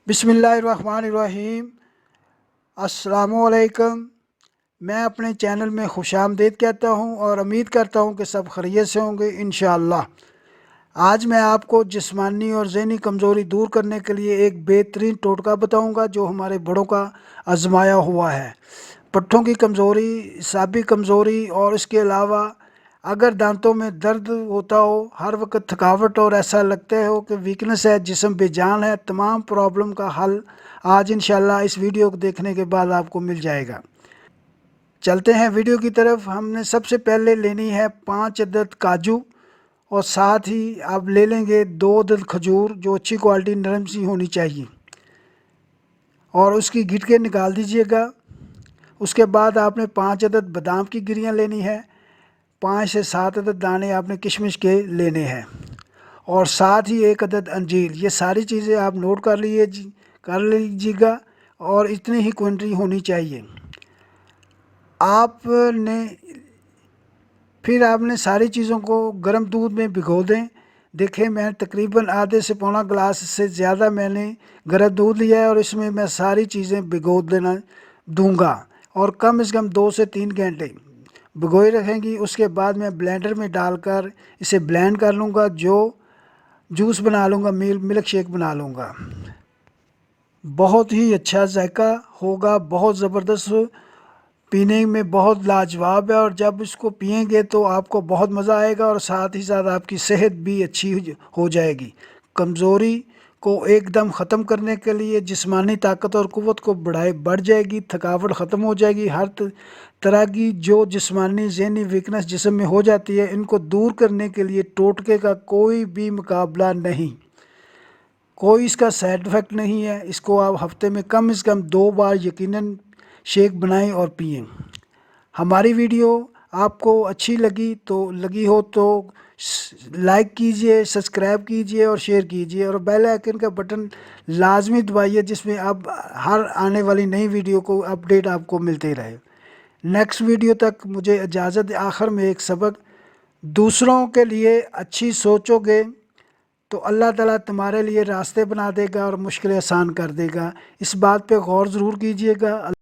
बिस्मिल्लाहिर्रहमानिर्रहीम। अस्सलामुअलैकुम। मैं अपने चैनल में खुशामदीद कहता हूँ और उम्मीद करता हूँ कि सब खैरियत से होंगे इंशाअल्लाह। आज मैं आपको जिस्मानी और ज़हनी कमज़ोरी दूर करने के लिए एक बेहतरीन टोटका बताऊँगा जो हमारे बड़ों का आजमाया हुआ है। पट्ठों की कमज़ोरी, साबी कमज़ोरी और इसके अलावा अगर दांतों में दर्द होता हो, हर वक्त थकावट और ऐसा लगता हो कि वीकनेस है, जिस्म बेजान है, तमाम प्रॉब्लम का हल आज इंशाल्लाह इस वीडियो को देखने के बाद आपको मिल जाएगा। चलते हैं वीडियो की तरफ। हमने सबसे पहले लेनी है 5 अदद काजू और साथ ही आप ले लेंगे 2 अदद खजूर जो अच्छी क्वालिटी नरम सी होनी चाहिए और उसकी गिटकें निकाल दीजिएगा। उसके बाद आपने 5 अदद बादाम की गिरियाँ लेनी है, 5 से 7 अदद दाने आपने किशमिश के लेने हैं और साथ ही 1 अदद अंजीर। ये सारी चीज़ें आप नोट कर लीजिएगा और इतनी ही क्वांटिटी होनी चाहिए। फिर आपने सारी चीज़ों को गर्म दूध में भिगो दें। देखें, मैं तकरीबन आधे से पौना गिलास से ज़्यादा मैंने गर्म दूध लिया है और इसमें मैं सारी चीज़ें भिगो देना दूंगा और कम से कम 2 से 3 घंटे भिगोए रखेंगी। उसके बाद मैं ब्लेंडर में डालकर इसे ब्लेंड कर लूँगा, जो जूस बना लूँगा, मिल्क शेक बना लूँगा। बहुत ही अच्छा जायका होगा, बहुत ज़बरदस्त, पीने में बहुत लाजवाब है और जब इसको पिएंगे तो आपको बहुत मज़ा आएगा और साथ ही साथ आपकी सेहत भी अच्छी हो जाएगी। कमज़ोरी को एकदम ख़त्म करने के लिए जिस्मानी ताकत और क़ुव्वत को बढ़ जाएगी, थकावट ख़त्म हो जाएगी। हर तरह की जो जिस्मानी ज़हनी वीकनेस जिस्म में हो जाती है, इनको दूर करने के लिए टोटके का कोई भी मुकाबला नहीं, कोई इसका साइड इफ़ेक्ट नहीं है। इसको आप हफ्ते में कम से कम 2 बार यकीनन शेक बनाएं और पिएं। हमारी वीडियो आपको अच्छी लगी हो तो लाइक कीजिए, सब्सक्राइब कीजिए और शेयर कीजिए और बेल आइकन का बटन लाजमी दबाइए, जिसमें अब हर आने वाली नई वीडियो को अपडेट आपको मिलते रहे। नेक्स्ट वीडियो तक मुझे इजाज़त। आखिर में एक सबक, दूसरों के लिए अच्छी सोचोगे तो अल्लाह ताला तुम्हारे लिए रास्ते बना देगा और मुश्किलें आसान कर देगा। इस बात पे गौर ज़रूर कीजिएगा।